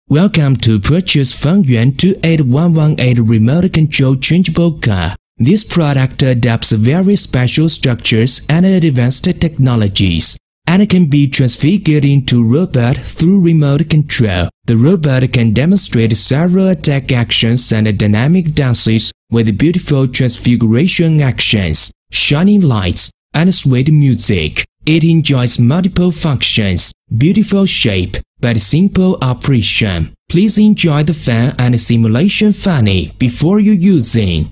Welcome to purchase Fengyuan 28118 remote control changeable car. This product adapts very special structures and advanced technologies, and can be transfigured into robot through remote control. The robot can demonstrate several attack actions and dynamic dances with beautiful transfiguration actions, shining lights, and sweet music. It enjoys multiple functions, beautiful shape, but simple operation. Please enjoy the fun and simulation funny before you using.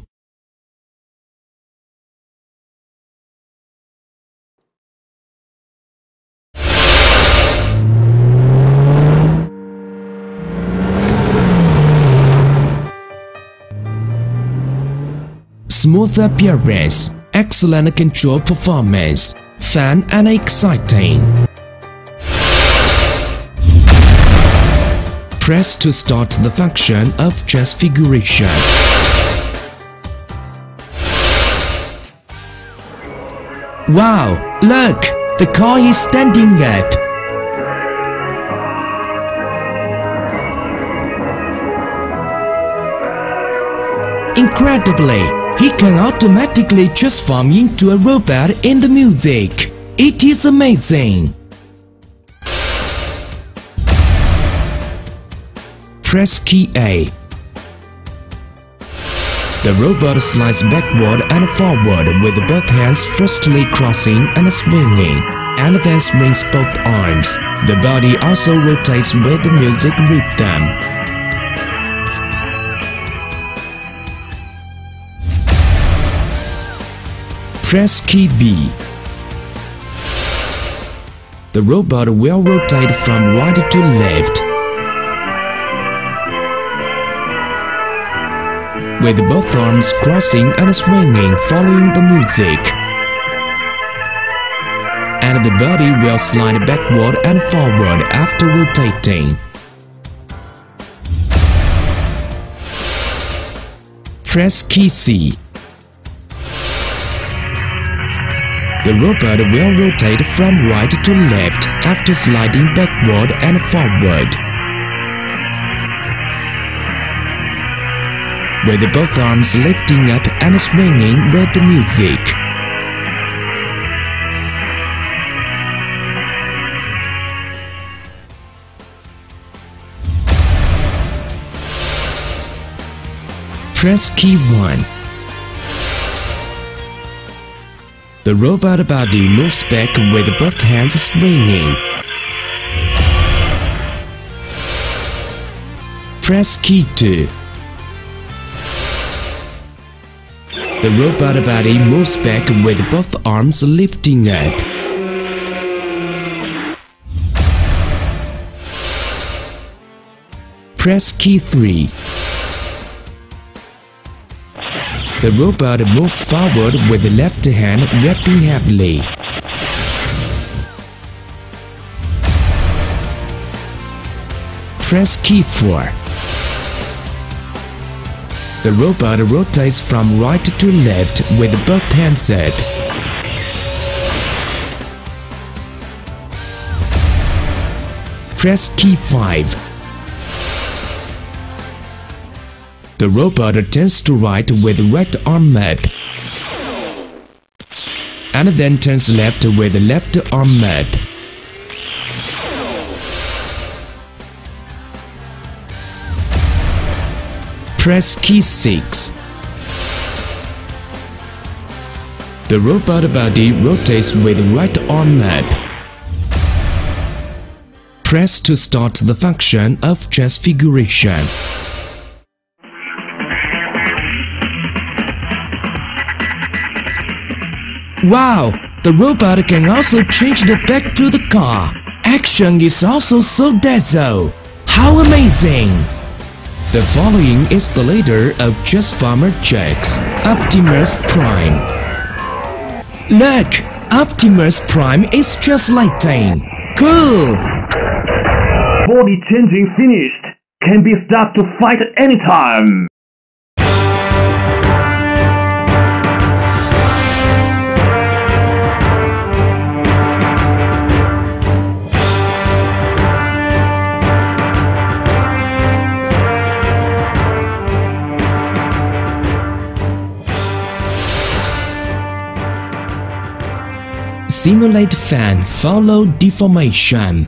Smooth appearance, excellent control performance, fun and exciting. Press to start the function of transfiguration. Wow! Look! The car is standing up! Incredibly, he can automatically transform into a robot in the music. It is amazing! Press key A. The robot slides backward and forward with both hands firstly crossing and swinging, and then swings both arms. The body also rotates with the music rhythm. Press key B. The robot will rotate from right to left, with both arms crossing and swinging following the music. And the body will slide backward and forward after rotating. Press key C. The robot will rotate from right to left after sliding backward and forward, with both arms lifting up and swinging with the music. Press key 1. The robot body moves back with both hands swinging. Press key 2. The robot body moves back with both arms lifting up. Press key 3. The robot moves forward with the left hand rapping heavily. Press key 4. The robot rotates from right to left with both hands up. Press key 5. The robot turns to right with right arm up, and then turns left with left arm up. Press key 6. The robot body rotates with right arm up. Press to start the function of transfiguration. Wow! The robot can also change the back to the car. Action is also so dazzle. How amazing! The following is the leader of Transformer Jacks, Optimus Prime. Look! Optimus Prime is translating. Cool! Body changing finished. Can be stopped to fight anytime. simulate fan follow deformation.